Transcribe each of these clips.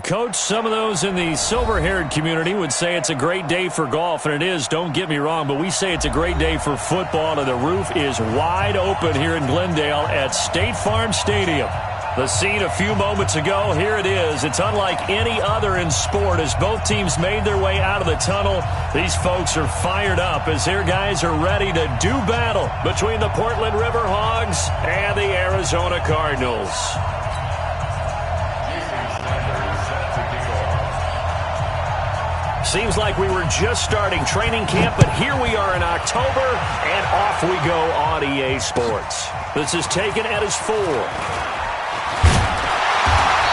Coach, some of those in the silver-haired community would say it's a great day for golf, and it is, don't get me wrong, but we say it's a great day for football, and the roof is wide open here in Glendale at State Farm Stadium. The scene a few moments ago, here it is. It's unlike any other in sport as both teams made their way out of the tunnel. These folks are fired up as their guys are ready to do battle between the Portland River Hogs and the Arizona Cardinals. Seems like we were just starting training camp, but here we are in October, and off we go on EA Sports. This is taken at his 4.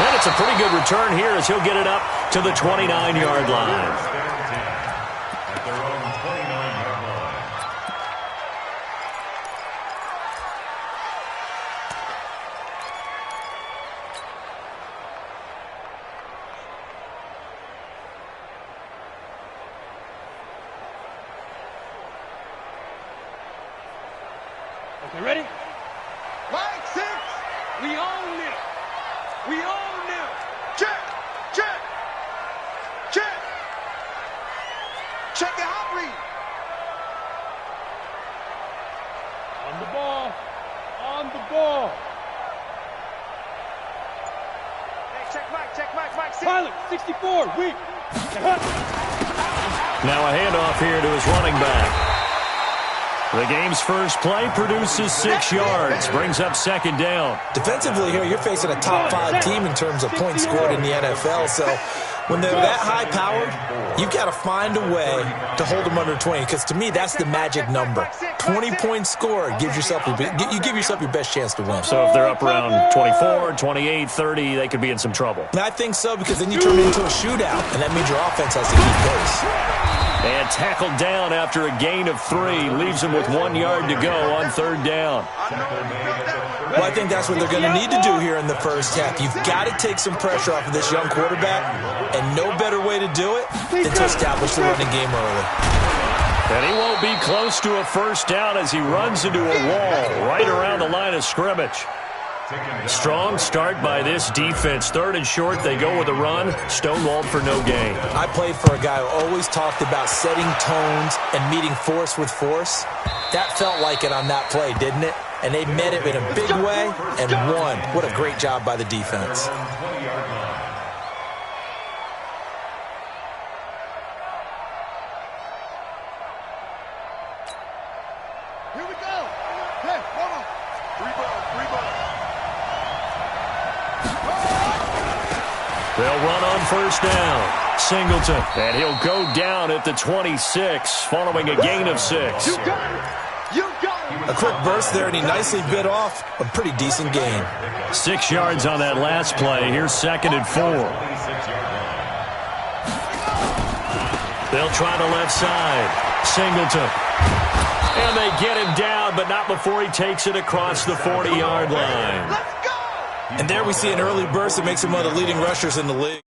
And it's a pretty good return here as he'll get it up to the 29-yard line. Okay, ready? Flag 6. We own it. We own it. Check. Check. Check. Check the hot read. On the ball. On the ball. Hey, check Mike, 6. Pilot, 64, weak. Now a handoff here to his running back. The game's first play produces 6 yards, brings up second down. Defensively here, you're facing a top 5 team in terms of points scored in the NFL, so when they're that high-powered, you've got to find a way to hold them under 20, because to me, that's the magic number. 20 points scored, you give yourself your best chance to win. So if they're up around 24, 28, 30, they could be in some trouble. And I think so, because then you turn it into a shootout, and that means your offense has to keep pace. And tackled down after a gain of 3. Leaves him with 1 yard to go on third down. Well, I think that's what they're going to need to do here in the first half. You've got to take some pressure off of this young quarterback, and no better way to do it than to establish the running game early. And he won't be close to a first down as he runs into a wall right around the line of scrimmage. Strong start by this defense. Third and short, they go with a run. Stonewalled for no gain. I played for a guy who always talked about setting tones and meeting force with force. That felt like it on that play, didn't it? And they met it in a big way and won. What a great job by the defense. Here we go. Hey, hold on. 3 ball. They'll run on first down. Singleton. And he'll go down at the 26 following a gain of 6. You got it. You got it. A quick burst there, and he nicely bit off a pretty decent gain. 6 yards on that last play. Here's second and 4. They'll try the left side. Singleton. And they get him down, but not before he takes it across the 40-yard line. Let's go. And there we see an early burst that makes him one of the leading rushers in the league.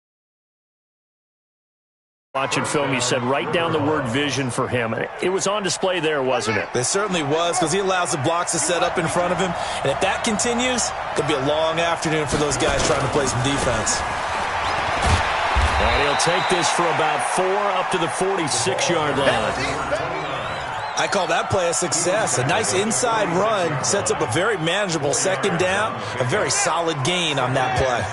Watching film, you said write down the word vision for him. It was on display there, wasn't it? It certainly was, because he allows the blocks to set up in front of him. And if that continues, it could be a long afternoon for those guys trying to play some defense. And he'll take this for about 4 up to the 46-yard line. I call that play a success. A nice inside run sets up a very manageable second down, a very solid gain on that play.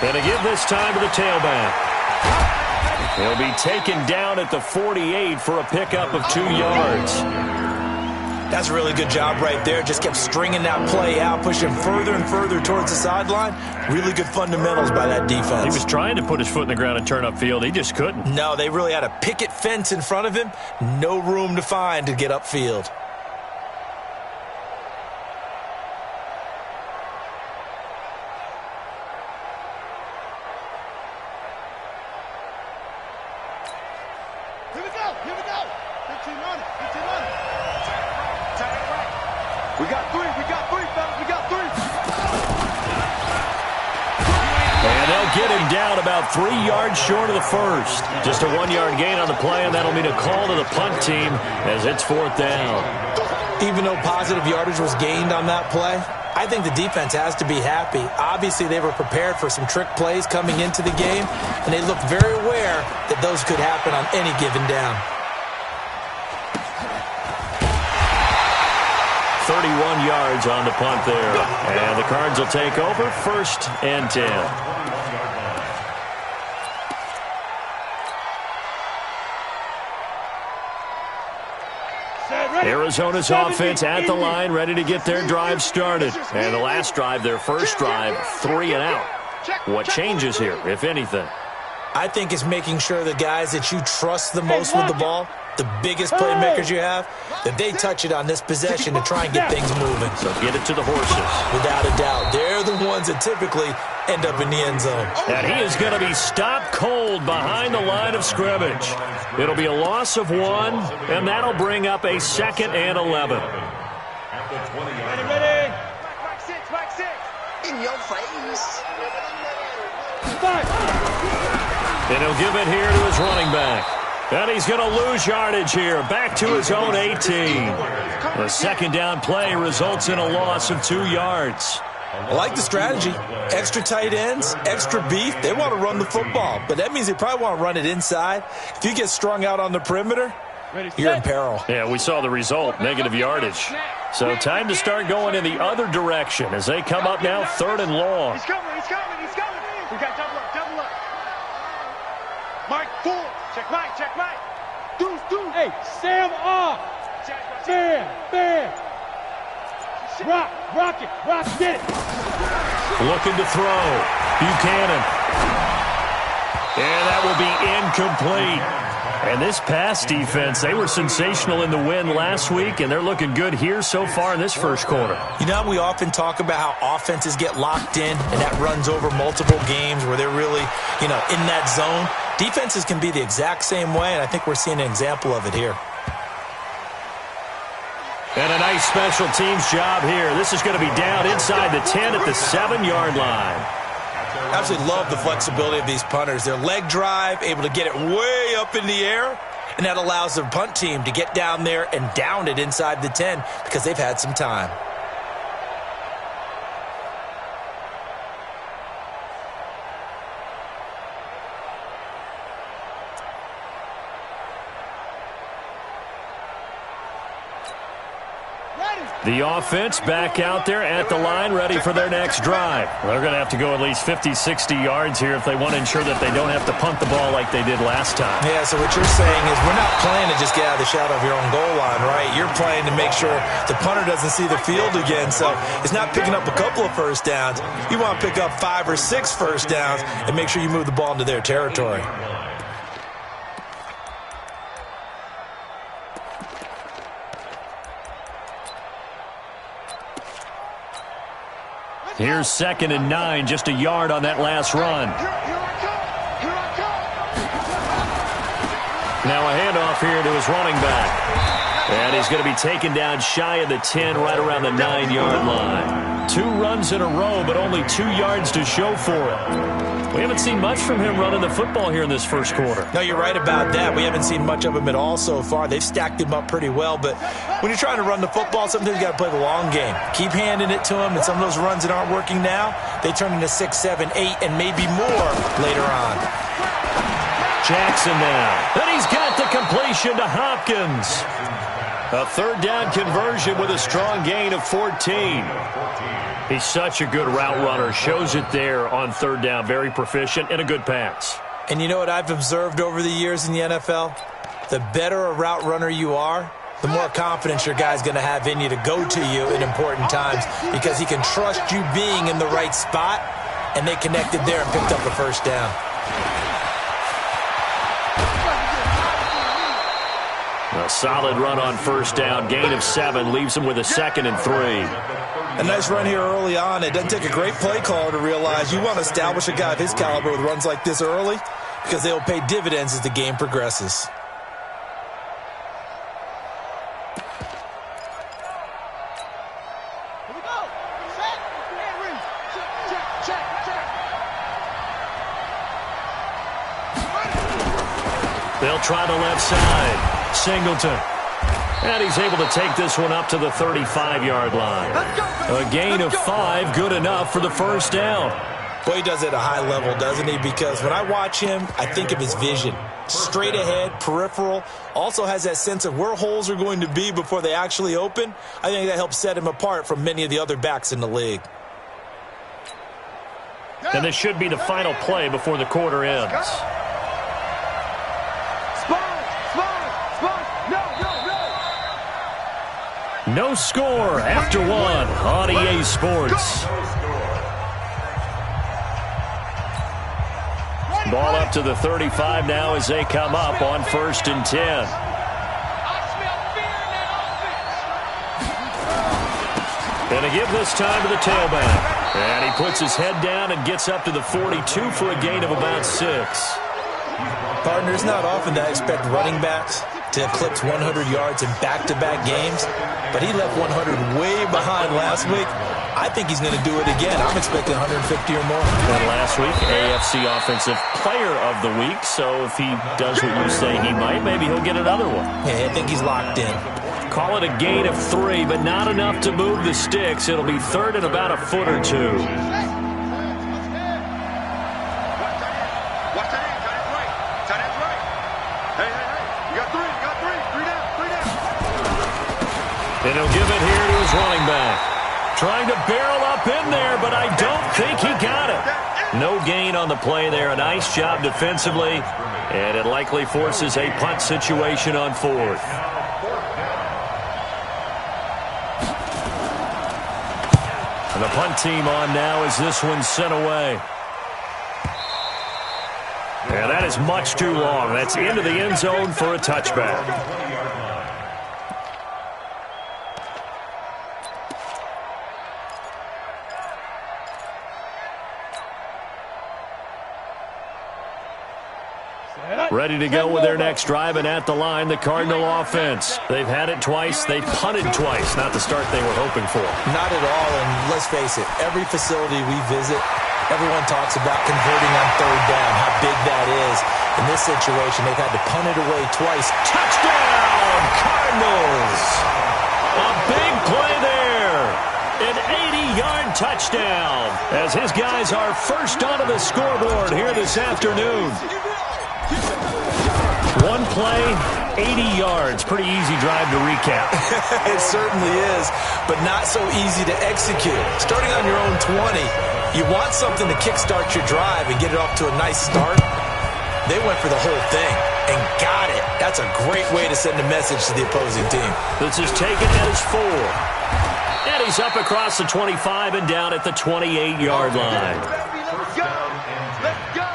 And to give this time to the tailback. He'll be taken down at the 48 for a pickup of 2 yards. That's a really good job right there. Just kept stringing that play out, pushing further and further towards the sideline. Really good fundamentals by that defense. He was trying to put his foot in the ground and turn upfield. He just couldn't. No, they really had a picket fence in front of him. No room to find to get upfield. Here we go. 15 on it. We got 3, fellas. We got 3. And they'll get him down about 3 yards short of the first. Just a 1-yard gain on the play, and that'll mean a call to the punt team as it's 4th down. Even though positive yardage was gained on that play, I think the defense has to be happy. Obviously, they were prepared for some trick plays coming into the game, and they looked very aware that those could happen on any given down. 31 yards on the punt there. And the Cards will take over 1st and 10. Arizona's offense at the line, ready to get their drive started. And the last drive, their first drive, 3 and out. What changes here, if anything? I think it's making sure the guys that you trust the most with the ball, the biggest playmakers you have, that they touch it on this possession to try and get things moving. So get it to the horses. Without a doubt. They're the ones that typically end up in the end zone. And he is going to be stopped cold behind the line of scrimmage. It'll be a loss of 1, and that'll bring up a 2nd and 11. Ready. Back six. In your face. And he'll give it here to his running back. And he's going to lose yardage here. Back to his own 18. The 2nd down play results in a loss of 2 yards. I like the strategy. Extra tight ends, extra beef. They want to run the football, but that means they probably want to run it inside. If you get strung out on the perimeter, you're in peril. Yeah, we saw the result, negative yardage. So time to start going in the other direction as they come up now 3rd and long. He's coming. We got double up. Mike, 4. Check Mike. Deuce. Hey, Sam off. Bam. Rock it. Get it. Looking to throw. Buchanan. And that will be incomplete. And this pass defense, they were sensational in the win last week, and they're looking good here so far in this first quarter. You know, we often talk about how offenses get locked in, and that runs over multiple games where they're really, in that zone. Defenses can be the exact same way, and I think we're seeing an example of it here. And a nice special teams job here. This is going to be down inside the 10 at the 7-yard line. I absolutely love the flexibility of these punters. Their leg drive, able to get it way up in the air, and that allows the punt team to get down there and down it inside the 10 because they've had some time. The offense back out there at the line, ready for their next drive. They're going to have to go at least 50, 60 yards here if they want to ensure that they don't have to punt the ball like they did last time. Yeah, so what you're saying is we're not playing to just get out of the shadow of your own goal line, right? You're playing to make sure the punter doesn't see the field again. So it's not picking up a couple of first downs. You want to pick up 5 or 6 first downs and make sure you move the ball into their territory. Here's 2nd and 9, just a yard on that last run. Now a handoff here to his running back. And he's going to be taken down shy of the 10, right around the 9-yard line. 2 runs in a row, but only 2 yards to show for it. We haven't seen much from him running the football here in this first quarter. No, you're right about that. We haven't seen much of him at all so far. They've stacked him up pretty well, but when you're trying to run the football, sometimes you got to play the long game. Keep handing it to him, and some of those runs that aren't working now, they turn into 6, 7, 8, and maybe more later on. Jackson now. And he's got the completion to Hopkins. A 3rd down conversion with a strong gain of 14. He's such a good route runner. Shows it there on 3rd down. Very proficient and a good pass. And you know what I've observed over the years in the NFL? The better a route runner you are, the more confidence your guy's going to have in you to go to you in important times because he can trust you being in the right spot, and they connected there and picked up a first down. A solid run on 1st down. Gain of 7 leaves him with a 2nd and 3. A nice run here early on. It doesn't take a great play caller to realize you want to establish a guy of his caliber with runs like this early because they will pay dividends as the game progresses. Here we go. Set. Check. They'll try the left side. Singleton. And he's able to take this one up to the 35-yard line. A gain of 5, good enough for the first down. Boy, he does it at a high level, doesn't he? Because when I watch him, I think of his vision. Straight ahead, peripheral, also has that sense of where holes are going to be before they actually open. I think that helps set him apart from many of the other backs in the league. And this should be the final play before the quarter ends. No score after one on EA Sports. Ball up to the 35 now as they come up on 1st and 10. And a give this time to the tailback. And he puts his head down and gets up to the 42 for a gain of about 6. Partner, it's not often that I expect running backs to eclipse 100 yards in back-to-back games, but he left 100 way behind last week. I think he's going to do it again. I'm expecting 150 or more. And last week, AFC Offensive Player of the Week, so if he does what you say he might, maybe he'll get another one. Yeah, I think he's locked in. Call it a gain of 3, but not enough to move the sticks. It'll be 3rd and about a foot or 2. And he'll give it here to his running back. Trying to barrel up in there, but I don't think he got it. No gain on the play there. A nice job defensively, and it likely forces a punt situation on 4th. And the punt team on now as this one's sent away. And that is much too long. That's into the end zone for a touchback. Ready to go with their next drive, and at the line, the Cardinal offense. They've had it twice. They've punted twice. Not the start they were hoping for. Not at all, and let's face it, every facility we visit, everyone talks about converting on 3rd down, how big that is. In this situation, they've had to punt it away twice. Touchdown, Cardinals! A big play there. An 80-yard touchdown as his guys are first onto the scoreboard here this afternoon. One play, 80 yards. Pretty easy drive to recap. It certainly is, but not so easy to execute. Starting on your own 20, you want something to kickstart your drive and get it off to a nice start. They went for the whole thing and got it. That's a great way to send a message to the opposing team. This is taken at his 4. And he's up across the 25 and down at the 28-yard line. Let's go! Let's go!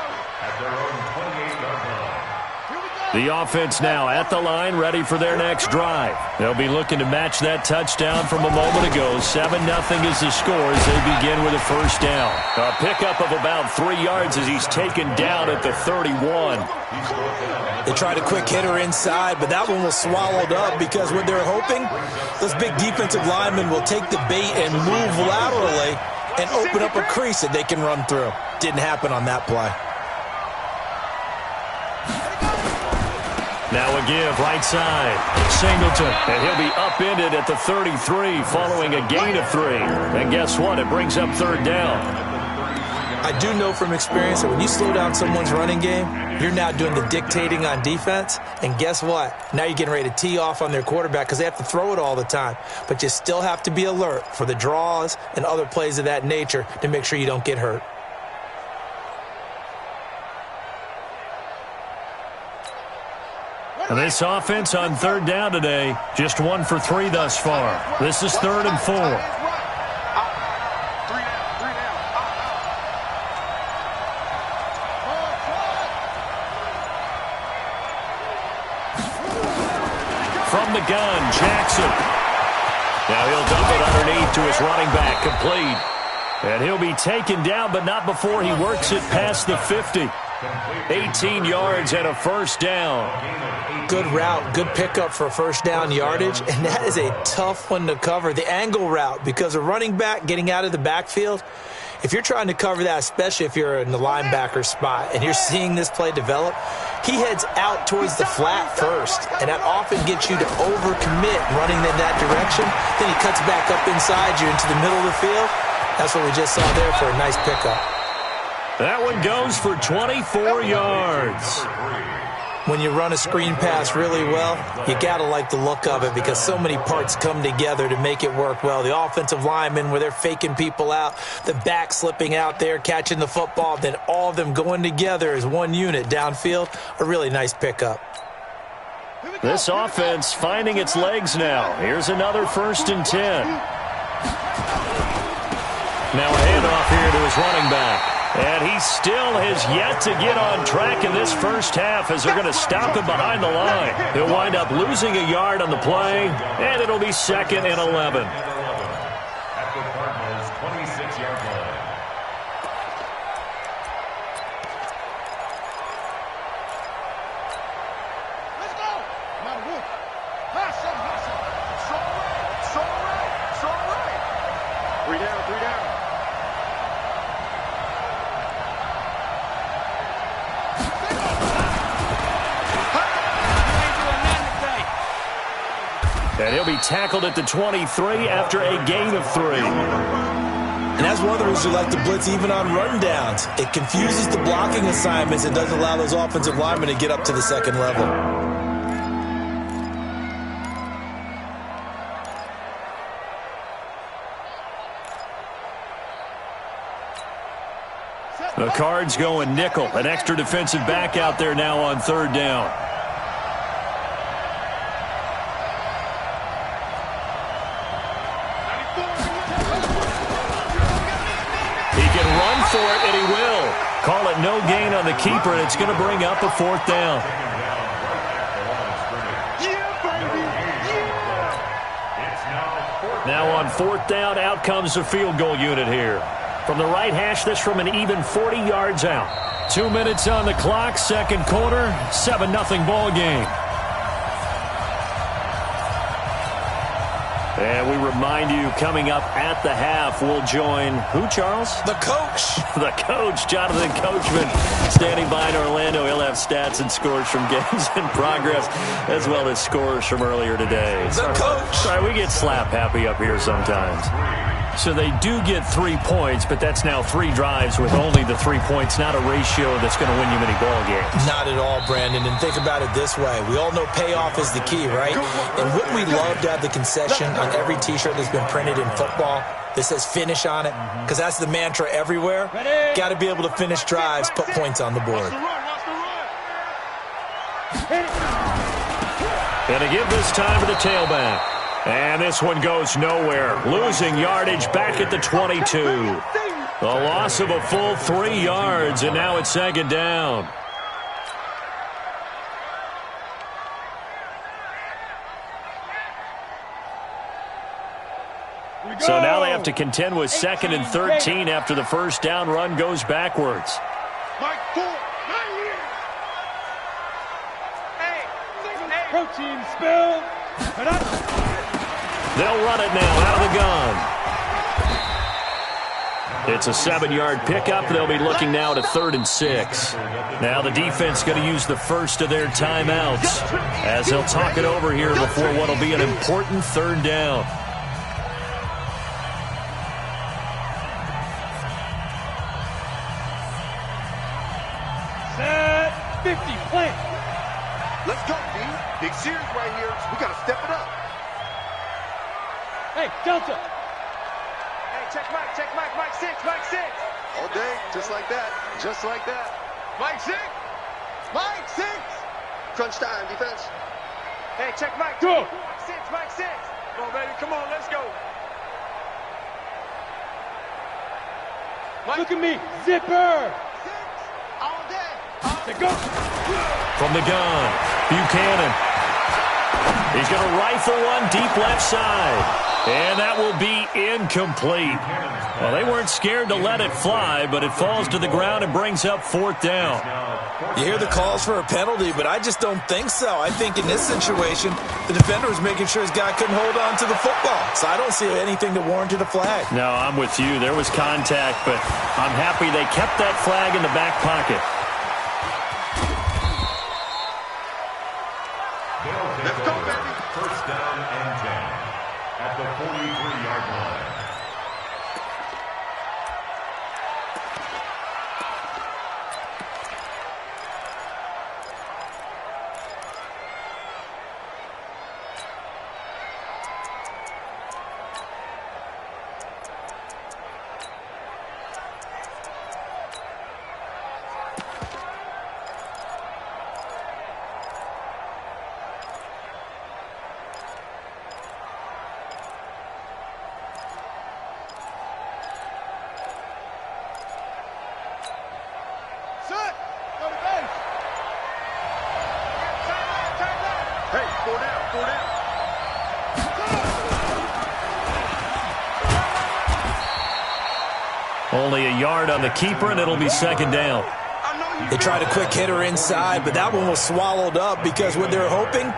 The offense now at the line, ready for their next drive. They'll be looking to match that touchdown from a moment ago. 7-0 is the score as they begin with a first down. A pickup of about 3 yards as he's taken down at the 31. They tried a quick hitter inside, but that one was swallowed up because what they're hoping, those big defensive linemen will take the bait and move laterally and open up a crease that they can run through. Didn't happen on that play. Now a give, right side. Singleton, and he'll be upended at the 33 following a gain of 3. And guess what? It brings up 3rd down. I do know from experience that when you slow down someone's running game, you're now doing the dictating on defense. And guess what? Now you're getting ready to tee off on their quarterback because they have to throw it all the time. But you still have to be alert for the draws and other plays of that nature to make sure you don't get hurt. And this offense on 3rd down today, just 1 for 3 thus far. This is 3rd and 4. From the gun, Jackson. Now he'll dump it underneath to his running back, complete. And he'll be taken down, but not before he works it past the 50. 18 yards and a first down. Good route, good pickup for first down yardage, and that is a tough one to cover. The angle route, because a running back getting out of the backfield, if you're trying to cover that, especially if you're in the linebacker spot and you're seeing this play develop, he heads out towards the flat first, and that often gets you to overcommit running in that direction. Then he cuts back up inside you into the middle of the field. That's what we just saw there for a nice pickup. That one goes for 24 yards. When you run a screen pass really well, you got to like the look of it because so many parts come together to make it work well. The offensive linemen, where they're faking people out, the back slipping out there, catching the football, then all of them going together as one unit downfield. A really nice pickup. This offense finding its legs now. Here's another 1st and 10. Now a handoff here to his running back. And he still has yet to get on track in this first half as they're going to stop him behind the line. He'll wind up losing a yard on the play, and it'll be 2nd and 11. At the Cardinals' 26-yard line. Let's go. Now, look. Pass him. So right. 3 down. And he'll be tackled at the 23 after a gain of 3. And that's one of the reasons we like to blitz even on rundowns. It confuses the blocking assignments and doesn't allow those offensive linemen to get up to the second level. The Cards going nickel. An extra defensive back out there now on 3rd down. For it, and he will. Call it no gain on the keeper, and it's going to bring up a 4th down. Now on 4th down, out comes the field goal unit here. From the right hash, this from an even 40 yards out. 2 minutes on the clock, 2nd quarter, 7-0 ball game. And we remind you, coming up at the half, we'll join who, Charles? The coach. The coach, Jonathan Coachman, standing by in Orlando. He'll have stats and scores from games in progress, as well as scores from earlier today. The coach. Sorry, we get slap happy up here sometimes. So they do get 3 points, but that's now 3 drives with only the 3 points, not a ratio that's going to win you many ball games. Not at all, Brandon. And think about it this way. We all know payoff is the key, right? And wouldn't we love to have the concession on every T-shirt that's been printed in football that says finish on it? Because that's the mantra everywhere. Got to be able to finish drives, put points on the board. And to give this time to the tailback. And this one goes nowhere. Losing yardage back at the 22. The loss of a full 3 yards, and now it's 2nd down. So now they have to contend with 2nd and 13 after the 1st down run goes backwards. Protein spill. They'll run it now out of the gun. It's a 7-yard pickup. They'll be looking now to 3rd and 6. Now the defense going to use the first of their timeouts as they'll talk it over here before what will be an important 3rd down. Set 50, plant. Let's go, D. Big series right here. We got to step it up. Hey, Delta. Hey, check Mike, Mike 6. All day, just like that. Mike 6. Crunch time, defense. Hey, check Mike. Go. Mike 6. Come on, baby, come on, let's go. Look at me, zipper. 6. All day. Let's go. From the gun, Buchanan. He's going to rifle one deep left side. And that will be incomplete. Well, they weren't scared to let it fly, but it falls to the ground and brings up 4th down. You hear the calls for a penalty, but I just don't think so. I think in this situation, the defender was making sure his guy couldn't hold on to the football. So I don't see anything that warranted a flag. No, I'm with you. There was contact, but I'm happy they kept that flag in the back pocket. First down and 10 at the 43-yard line. Only a yard on the keeper, and it'll be second down. They tried a quick hitter inside, but that one was swallowed up because what they're hoping,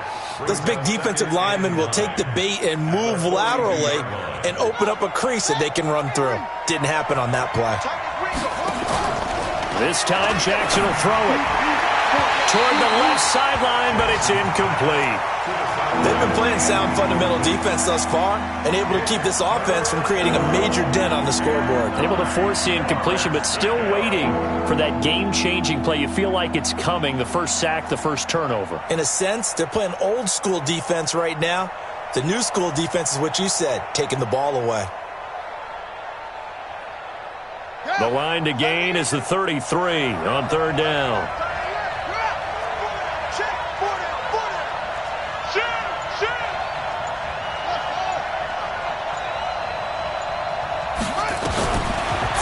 those big defensive linemen will take the bait and move laterally and open up a crease that they can run through. Didn't happen on that play. This time Jackson will throw it toward the left sideline, but it's incomplete. They've been playing sound fundamental defense thus far and able to keep this offense from creating a major dent on the scoreboard. Able to force the incompletion, but still waiting for that game-changing play. You feel like it's coming, the first sack, the first turnover. In a sense, they're playing old-school defense right now. The new-school defense is what you said, taking the ball away. The line to gain is the 33 on third down.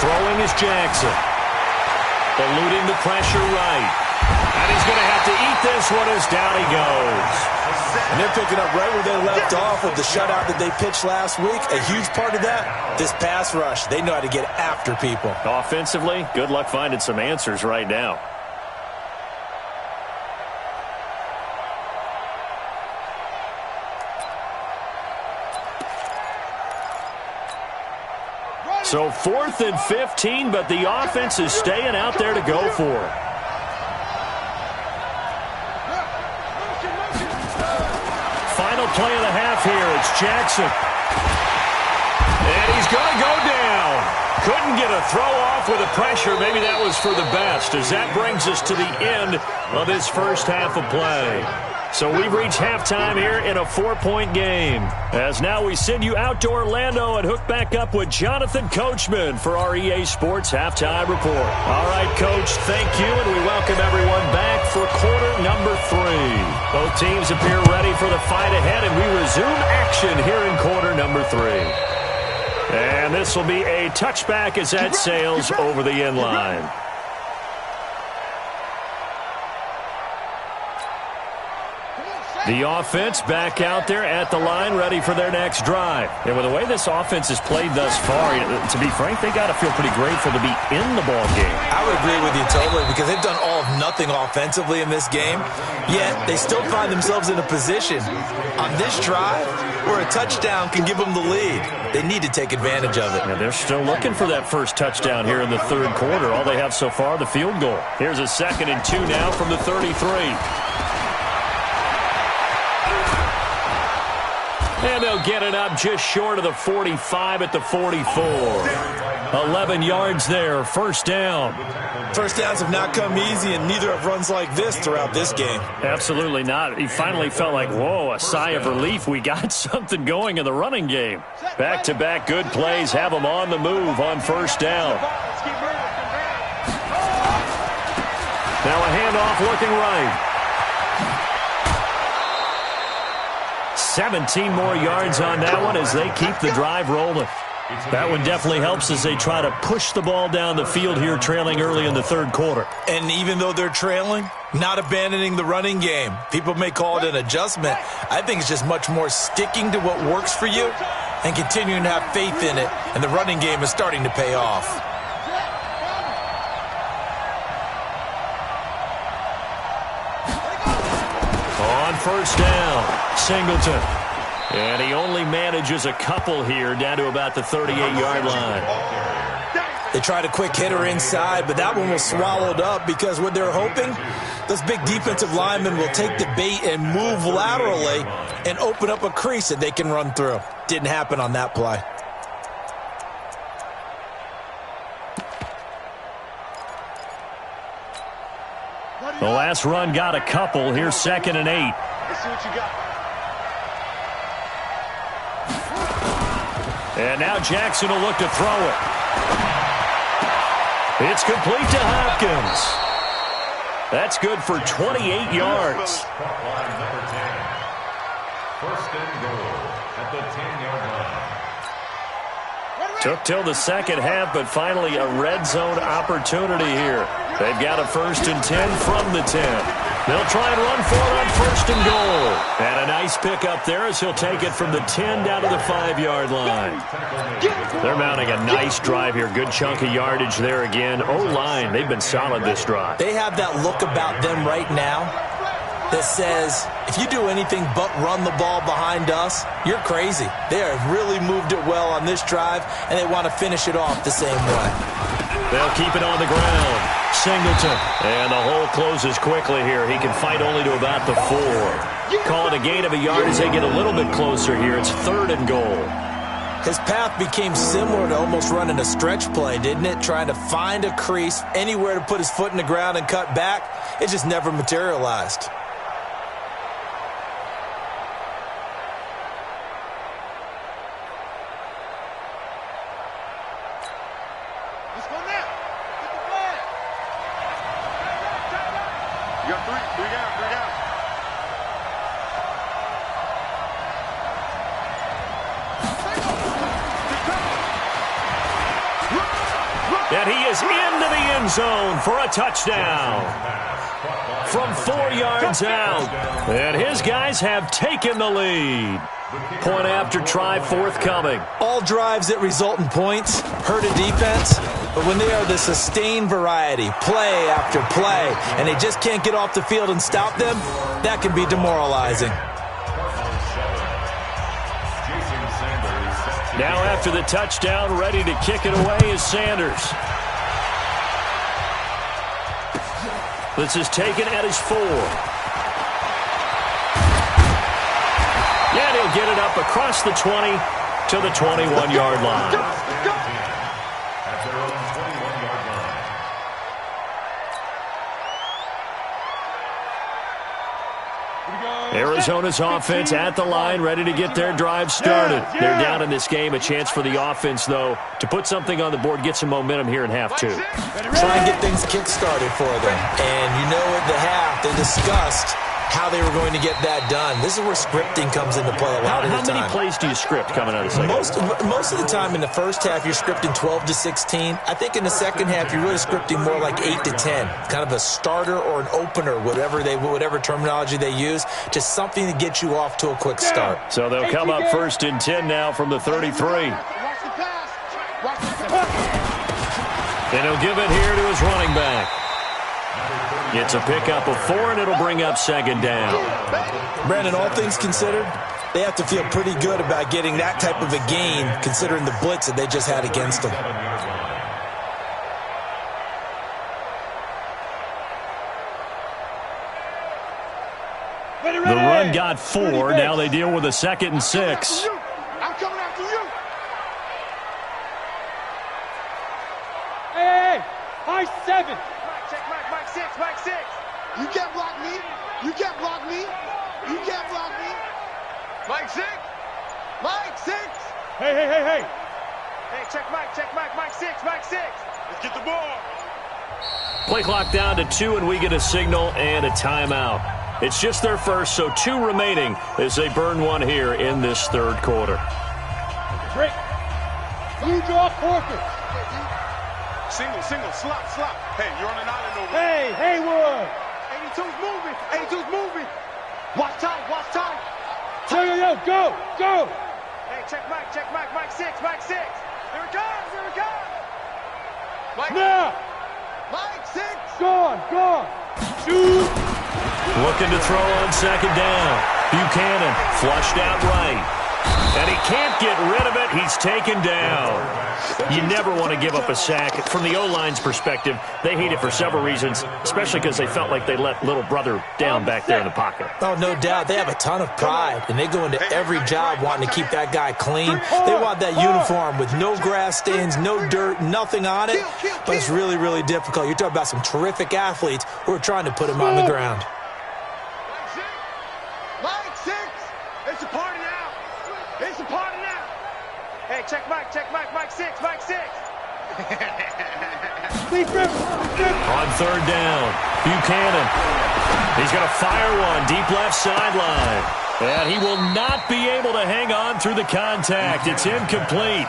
Throwing is Jackson. Eluding the pressure right. And he's going to have to eat this one as down he goes. And they're picking up right where they left off with the shutout that they pitched last week. A huge part of that, this pass rush. They know how to get after people. Offensively, good luck finding some answers right now. So 4th and 15, but the offense is staying out there to go for it. Final play of the half here. It's Jackson. And he's going to go down. Couldn't get a throw off with the pressure. Maybe that was for the best, as that brings us to the end of this first half of play. So we've reached halftime here in a 4-point game. As now we send you out to Orlando and hook back up with Jonathan Coachman for our EA Sports Halftime Report. All right, Coach, thank you, and we welcome everyone back for quarter number 3. Both teams appear ready for the fight ahead, and we resume action here in quarter number 3. And this will be a touchback as that sails over the end line. The offense back out there at the line, ready for their next drive. And with the way this offense has played thus far, to be frank, they got to feel pretty grateful to be in the ball game. I would agree with you totally, because they've done all of nothing offensively in this game, yet they still find themselves in a position on this drive where a touchdown can give them the lead. They need to take advantage of it. And they're still looking for that first touchdown here in the third quarter. All they have so far, the field goal. Here's a 2nd and 2 now from the 33. And they'll get it up just short of the 45 at the 44. 11 yards there, first down. First downs have not come easy, and neither have runs like this throughout this game. Absolutely not. He finally felt like, whoa, a sigh of relief. We got something going in the running game. Back-to-back good plays have them on the move on first down. Now a handoff looking right. 17 more yards on that one as they keep the drive rolling. That one definitely helps as they try to push the ball down the field here, trailing early in the third quarter. And even though they're trailing, not abandoning the running game. People may call it an adjustment. I think it's just much more sticking to what works for you and continuing to have faith in it. And the running game is starting to pay off. On first down, Singleton. And he only manages a couple here down to about the 38-yard line. They tried a quick hitter inside, but that one was swallowed up because what they're hoping, those big defensive linemen will take the bait and move laterally and open up a crease that they can run through. Didn't happen on that play. The last run got a couple. Here's 2nd and 8. Let's see what you got. And now Jackson will look to throw it. It's complete to Hopkins. That's good for 28 yards. First and goal at the 10-yard line. Took till the second half, but finally a red zone opportunity here. They've got a 1st and 10 from the 10. They'll try and run for it on 1st and goal. And a nice pick up there as he'll take it from the 10 down to the 5-yard line. They're mounting a nice drive here. Good chunk of yardage there again. O-line, they've been solid this drive. They have that look about them right now that says, if you do anything but run the ball behind us, you're crazy. They have really moved it well on this drive, and they want to finish it off the same way. They'll keep it on the ground. Singleton. And the hole closes quickly here. He can fight only to about the 4. Call it a gain of a yard as they get a little bit closer here. It's 3rd and goal. His path became similar to almost running a stretch play, didn't it? Trying to find a crease, anywhere to put his foot in the ground and cut back. It just never materialized. Let's go now. Get the flag. You got 3 down, 3 down. And he is into the end zone for a touchdown. From 4 yards out. And his guys have taken the lead. Point after try forthcoming. All drives that result in points hurt a defense, but when they are the sustained variety, play after play, and they just can't get off the field and stop them, that can be demoralizing. Now after the touchdown, ready to kick it away is Sanders. This is taken at his 4. And he'll get it up across the 20 to the 21-yard line. At their own 21-yard line. Arizona's offense at the line, ready to get their drive started. They're down in this game. A chance for the offense, though, to put something on the board, get some momentum here in half 2. Try and get things kick-started for them. And you know at the half, they discussed how they were going to get that done. This is where scripting comes into play a lot of the time. How many plays do you script coming out of the second? Most of the time in the first half, you're scripting 12 to 16. I think in the second half, you're really scripting more like 8 to 10. Kind of a starter or an opener, whatever terminology they use, just something to get you off to a quick start. So they'll come up 1st and 10 now from the 33. Watch the pass. Watch the pass. And he'll give it here to his running back. It's a pickup of 4, and it'll bring up 2nd down. Brandon, all things considered, they have to feel pretty good about getting that type of a gain, considering the blitz that they just had against them. The run got 4. Now they deal with a 2nd and 6. I'm coming after you. Hey, high 7. Mike 6, Mike 6. You can't block me. You can't block me. You can't block me. Mike 6. Mike 6. Hey. Hey, check Mike, Mike 6, Mike 6. Let's get the ball. Play clock down to 2, and we get a signal and a timeout. It's just their first, so 2 remaining as they burn one here in this 3rd quarter. Great. Blue draw forfeit. Single, slop. Hey, you're on an island over Hey, Haywood. 82's moving. Watch time. Yo, go. Hey, check Mike 6. Here it comes. Mike. Now. Mike 6. Gone. Shoot. Looking to throw on 2nd down. Buchanan flushed out right. And he can't get rid of it. He's taken down. You never want to give up a sack. From the O-line's perspective, they hate it for several reasons, especially because they felt like they let little brother down back there in the pocket. Oh, no doubt. They have a ton of pride, and they go into every job wanting to keep that guy clean. They want that uniform with no grass stains, no dirt, nothing on it. But it's really, really difficult. You're talking about some terrific athletes who are trying to put him on the ground. Line 6. It's a party now. It's a party now. Hey, check Mike, Mike 6, Mike 6. On third down, Buchanan. He's going to fire one deep left sideline. And he will not be able to hang on through the contact. It's incomplete.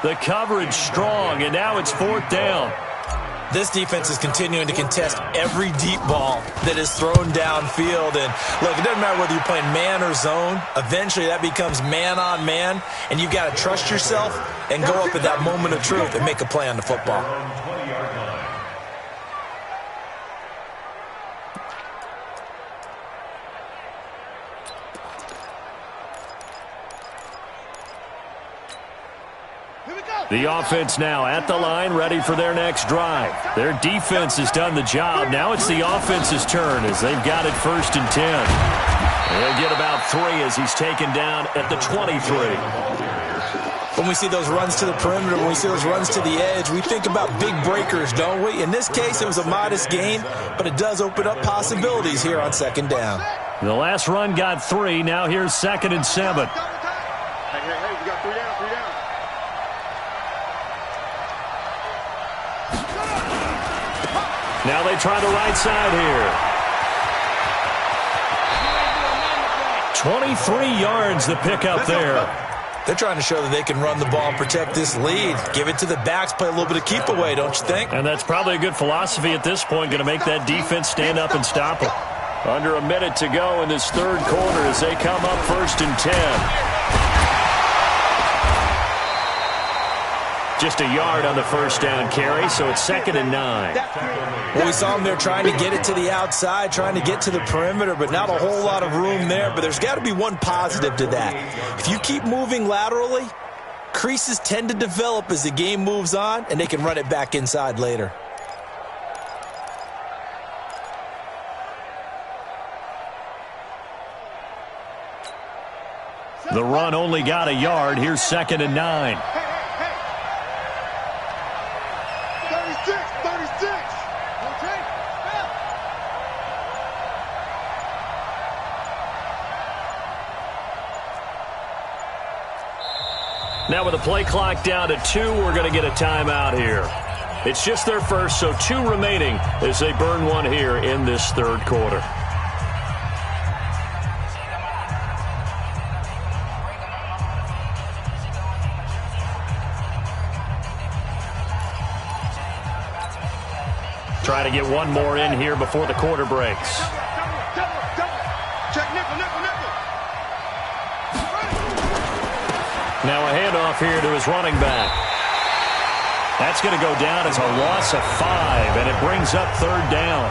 The coverage strong, and now it's fourth down. This defense is continuing to contest every deep ball that is thrown downfield. And, look, it doesn't matter whether you're playing man or zone. Eventually, that becomes man-on-man, and you've got to trust yourself and go up at that moment of truth and make a play on the football. The offense now at the line, ready for their next drive. Their defense has done the job. Now it's the offense's turn as they've got it 1st and 10. They'll get about 3 as he's taken down at the 23. When we see those runs to the perimeter, when we see those runs to the edge, we think about big breakers, don't we? In this case, it was a modest gain, but it does open up possibilities here on 2nd down. The last run got 3. Now here's 2nd and 7. Hey, we got 3 down, 3 down. Now they try the right side here. 23 yards the pickup there. They're trying to show that they can run the ball and protect this lead. Give it to the backs, play a little bit of keep away, don't you think? And that's probably a good philosophy at this point, going to make that defense stand up and stop them. Under a minute to go in this third quarter as they come up 1st and 10. Just a yard on the first down carry, so it's 2nd and 9. Well, we saw them there trying to get it to the outside, trying to get to the perimeter, but not a whole lot of room there. But there's got to be one positive to that. If you keep moving laterally, creases tend to develop as the game moves on, and they can run it back inside later. The run only got a yard. Here's 2nd and 9. 36. Now with the play clock down to 2, we're going to get a timeout here. It's just their first, so 2 remaining as they burn one here in this third quarter. Try to get one more in here before the quarter breaks. Check nickel. Now a handoff here to his running back. That's going to go down as a loss of 5, and it brings up 3rd down.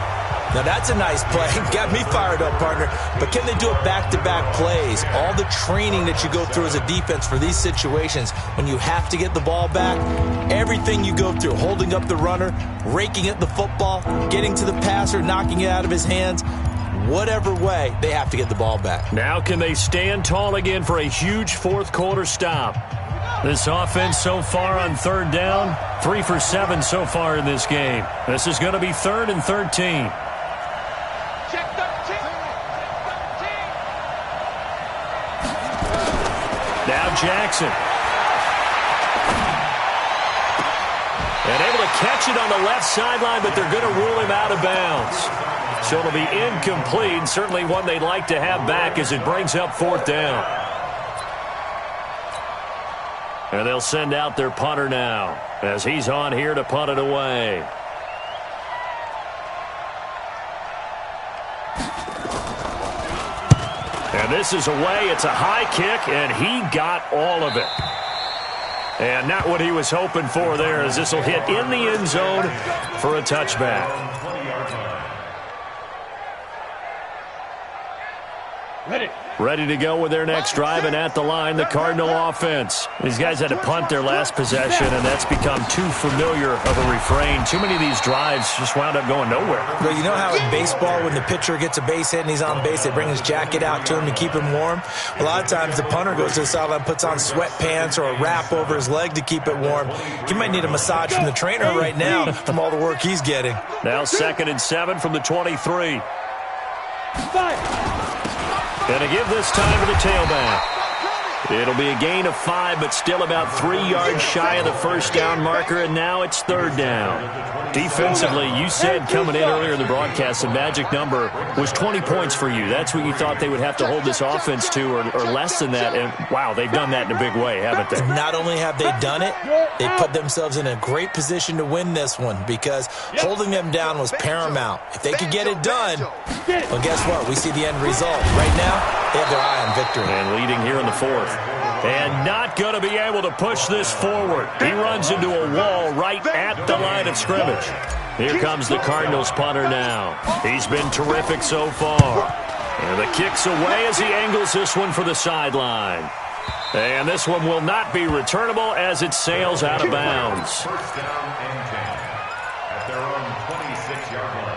Now that's a nice play. Got me fired up, partner. But can they do it back-to-back plays? All the training that you go through as a defense for these situations, when you have to get the ball back, everything you go through, holding up the runner, raking at the football, getting to the passer, knocking it out of his hands, whatever way, they have to get the ball back. Now can they stand tall again for a huge fourth quarter stop? This offense so far on 3rd down, 3 for 7 so far in this game. This is going to be 3rd and 13. Now Jackson. And able to catch it on the left sideline, but they're going to rule him out of bounds. So it'll be incomplete, certainly one they'd like to have back as it brings up 4th down. And they'll send out their punter now as he's on here to punt it away. And this is away. It's a high kick, and he got all of it. And not what he was hoping for there, as this will hit in the end zone for a touchback. Ready to go with their next drive, and at the line, the Cardinal offense. These guys had to punt their last possession, and that's become too familiar of a refrain. Too many of these drives just wound up going nowhere. But you know how in baseball, when the pitcher gets a base hit and he's on base, they bring his jacket out to him to keep him warm? A lot of times the punter goes to the sideline, puts on sweatpants or a wrap over his leg to keep it warm. He might need a massage from the trainer right now from all the work he's getting. Now 2nd and 7 from the 23. Going to give this time to the tailback. It'll be a gain of 5, but still about 3 yards shy of the first down marker, and now it's 3rd down. Defensively, you said coming in earlier in the broadcast, the magic number was 20 points for you. That's what you thought they would have to hold this offense to, or less than that, and wow, they've done that in a big way, haven't they? Not only have they done it, they put themselves in a great position to win this one because holding them down was paramount. If they could get it done, well, guess what? We see the end result. Right now, they have their eye on victory. And leading here in the 4th. And not going to be able to push this forward. He runs into a wall right at the line of scrimmage. Here comes the Cardinals punter now. He's been terrific so far. And the kick's away as he angles this one for the sideline. And this one will not be returnable as it sails out of bounds. First down and 10 at their own 26-yard line.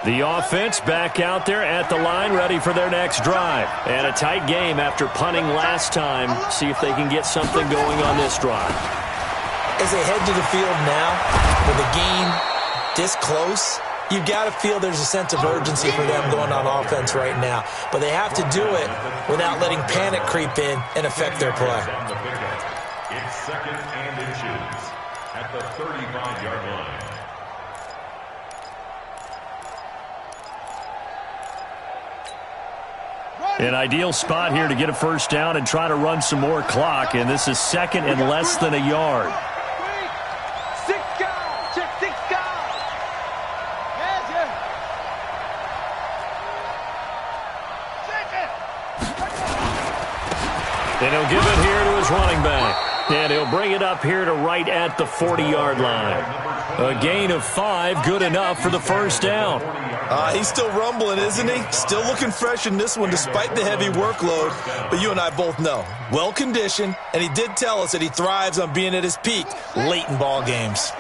The offense back out there at the line, ready for their next drive. And a tight game after punting last time. See if they can get something going on this drive. As they head to the field now, with the game this close, you've got to feel there's a sense of urgency for them going on offense right now. But they have to do it without letting panic creep in and affect their play. It's 2nd and inches at the 35-yard line. An ideal spot here to get a first down and try to run some more clock, and this is 2nd and less than a yard. And he'll give it here to his running back. And he'll bring it up here to right at the 40-yard line. A gain of 5, good enough for the first down. He's still rumbling, isn't he? Still looking fresh in this one despite the heavy workload. But you and I both know, well-conditioned, and he did tell us that he thrives on being at his peak late in ball games.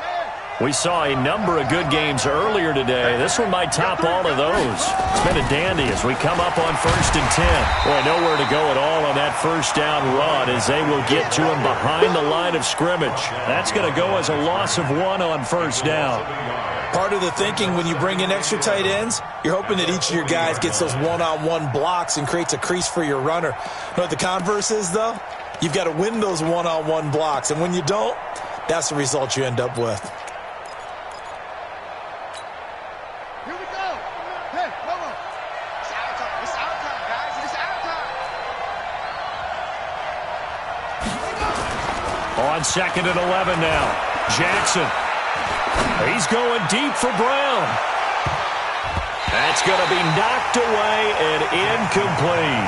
We saw a number of good games earlier today. This one might top all of those. It's been a dandy as we come up on 1st and 10. Boy, nowhere to go at all on that first down run as they will get to him behind the line of scrimmage. That's going to go as a loss of 1 on first down. Part of the thinking when you bring in extra tight ends, you're hoping that each of your guys gets those one-on-one blocks and creates a crease for your runner. You know what the converse is, though? You've got to win those one-on-one blocks, and when you don't, that's the result you end up with. On 2nd and 11 now. Jackson. He's going deep for Brown. That's going to be knocked away and incomplete.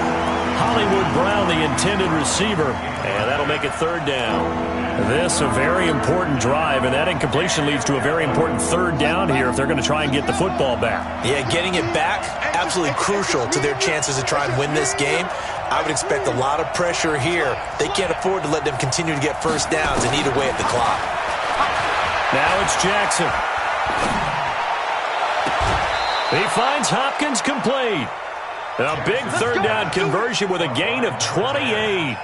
Hollywood Brown, the intended receiver, and that'll make it 3rd down. This a very important drive, and that incompletion leads to a very important 3rd down here if they're going to try and get the football back. Yeah, getting it back, absolutely crucial to their chances to try and win this game. I would expect a lot of pressure here. They can't afford to let them continue to get first downs and eat away at the clock. Now it's Jackson. He finds Hopkins complete. A big 3rd down conversion with a gain of 28.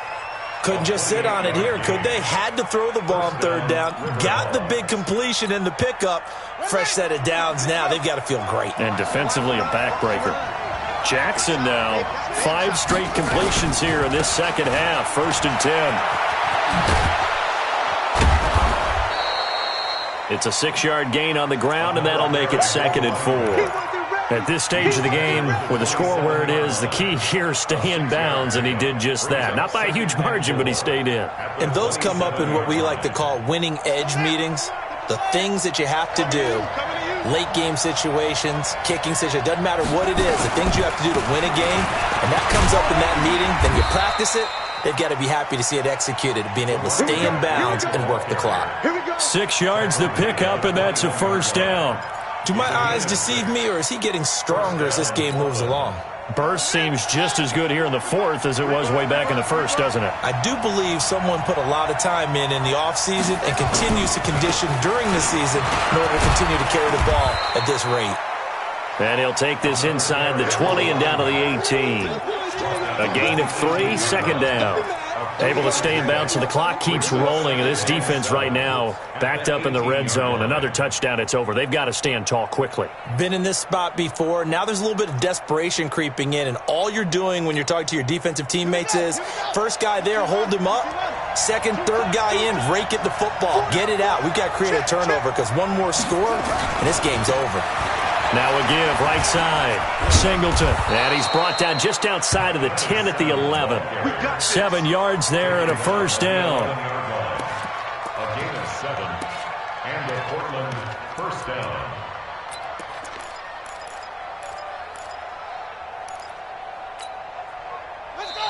Couldn't just sit on it here, could they? Had to throw the ball on 3rd down. Got the big completion in the pickup. Fresh set of downs now. They've got to feel great. And defensively, a backbreaker. Jackson now. 5 straight completions here in this second half. 1st and 10. It's a 6-yard gain on the ground, and that'll make it 2nd and 4. At this stage of the game, with the score where it is, the key here is stay in bounds, and he did just that. Not by a huge margin, but he stayed in. And those come up in what we like to call winning edge meetings. The things that you have to do, late game situations, kicking situations, doesn't matter what it is, the things you have to do to win a game, and that comes up in that meeting, then you practice it, they've got to be happy to see it executed, being able to stay in bounds and work the clock. 6 yards the pickup, and that's a first down. Do my eyes deceive me, or is he getting stronger as this game moves along? Burst seems just as good here in the fourth as it was way back in the first, doesn't it? I do believe someone put a lot of time in the offseason and continues to condition during the season in order to continue to carry the ball at this rate. And he'll take this inside the 20 and down to the 18. A gain of 3, second down. Able to stay in bounds, so the clock keeps rolling. And this defense right now backed up in the red zone. Another touchdown, it's over. They've got to stand tall quickly. Been in this spot before. Now there's a little bit of desperation creeping in, and all you're doing when you're talking to your defensive teammates is first guy there, hold him up. Second, third guy in, rake it the football. Get it out. We've got to create a turnover because one more score, and this game's over. Now a give, right side. Singleton. And he's brought down just outside of the 10 at the 11. 7 yards there and a first down. A gain of 7. And the Portland first down.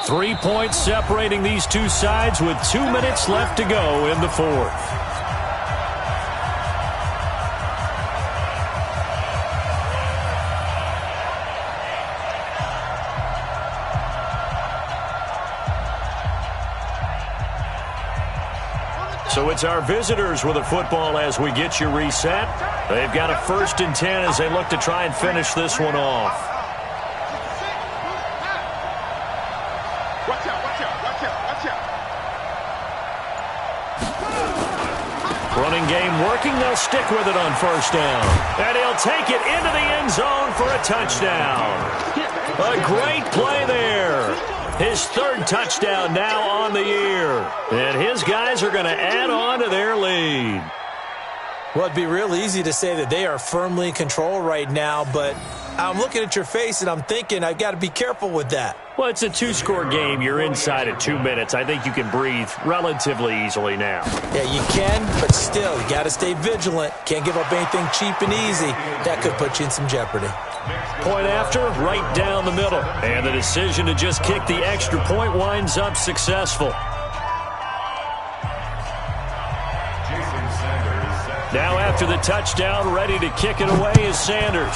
Go! 3 points separating these two sides with 2 minutes left to go in the fourth. So it's our visitors with a football as we get you reset. They've got a 1st and 10 as they look to try and finish this one off. Watch out, watch out, watch out, watch out. Running game working. They'll stick with it on first down. And he'll take it into the end zone for a touchdown. A great play there. His 3rd touchdown now on the year. And his guys are going to add on to their lead. Well, it'd be real easy to say that they are firmly in control right now, but I'm looking at your face and I'm thinking I've got to be careful with that. Well, it's a 2-score game. You're inside at 2 minutes. I think you can breathe relatively easily now. Yeah, you can, but still, you got to stay vigilant. Can't give up anything cheap and easy. That could put you in some jeopardy. Point after, right down the middle. And the decision to just kick the extra point winds up successful. Now after the touchdown, ready to kick it away is Sanders.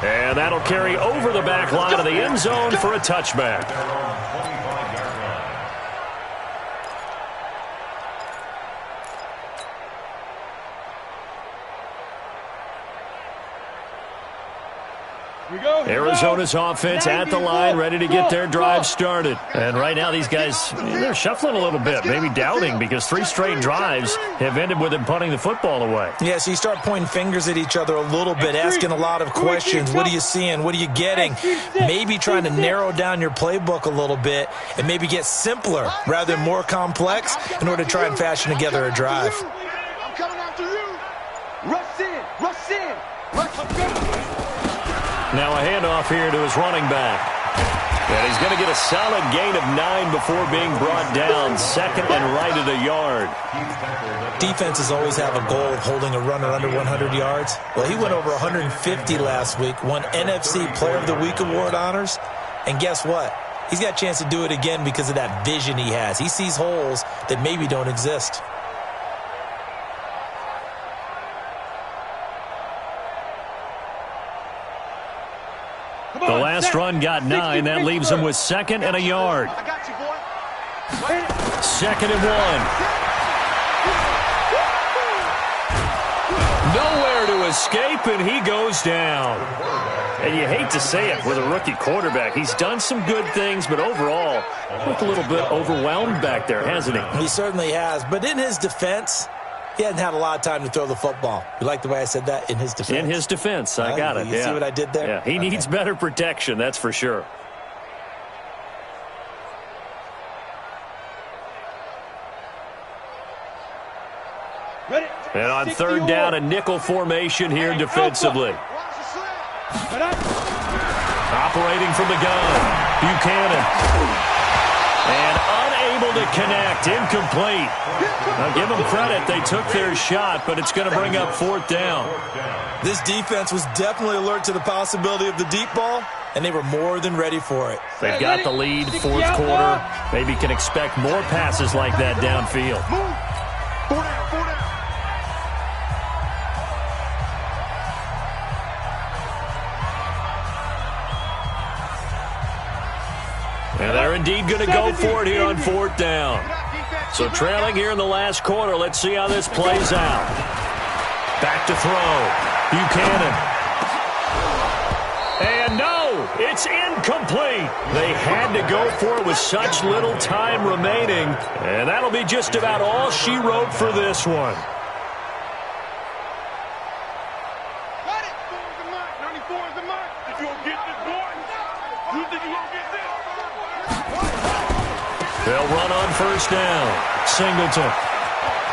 And that'll carry over the back line of the end zone for a touchback. Arizona's offense at the line, ready to get their drive started. And right now these guys, they're shuffling a little bit, maybe doubting, because 3 straight drives have ended with them punting the football away. Yeah, so you start pointing fingers at each other a little bit, asking a lot of questions. What are you seeing? What are you getting? Maybe trying to narrow down your playbook a little bit and maybe get simpler rather than more complex in order to try and fashion together a drive. I'm coming after you. Rush in, rush in, rush in. Now a handoff here to his running back. And he's going to get a solid gain of 9 before being brought down. 2nd and right at a yard. Defenses always have a goal of holding a runner under 100 yards. Well, he went over 150 last week, won NFC Player of the Week award honors. And guess what? He's got a chance to do it again because of that vision he has. He sees holes that maybe don't exist. The last run got 9. That leaves him with 2nd and a yard. I got you, boy. 2nd and 1. Nowhere to escape, and he goes down. And you hate to say it with a rookie quarterback. He's done some good things, but overall, looked a little bit overwhelmed back there, hasn't he? He certainly has. But in his defense, he hasn't had a lot of time to throw the football. You like the way I said that? In his defense? In his defense. I got it. You see what I did there? Yeah, he needs better protection, that's for sure. Ready? And on 3rd down, a nickel formation here defensively. Operating from the gun, Buchanan. And unable to connect, incomplete. Now give them credit, they took their shot, but it's going to bring up 4th down. This defense was definitely alert to the possibility of the deep ball, and they were more than ready for it. They've got the lead, 4th quarter. Maybe can expect more passes like that downfield. Move. 4 down, 4 down. They're indeed going to go for it here on 4th down. So trailing here in the last quarter. Let's see how this plays out. Back to throw. Buchanan. And no, it's incomplete. They had to go for it with such little time remaining. And that'll be just about all she wrote for this one. They'll run on 1st down. Singleton.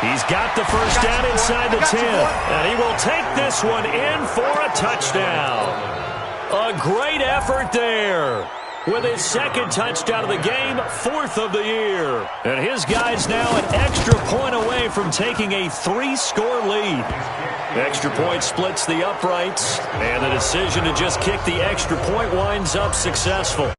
He's got the 1st down inside the 10. And he will take this one in for a touchdown. A great effort there. With his 2nd touchdown of the game, 4th of the year. And his guy's now an extra point away from taking a 3-score lead. Extra point splits the uprights. And the decision to just kick the extra point winds up successful.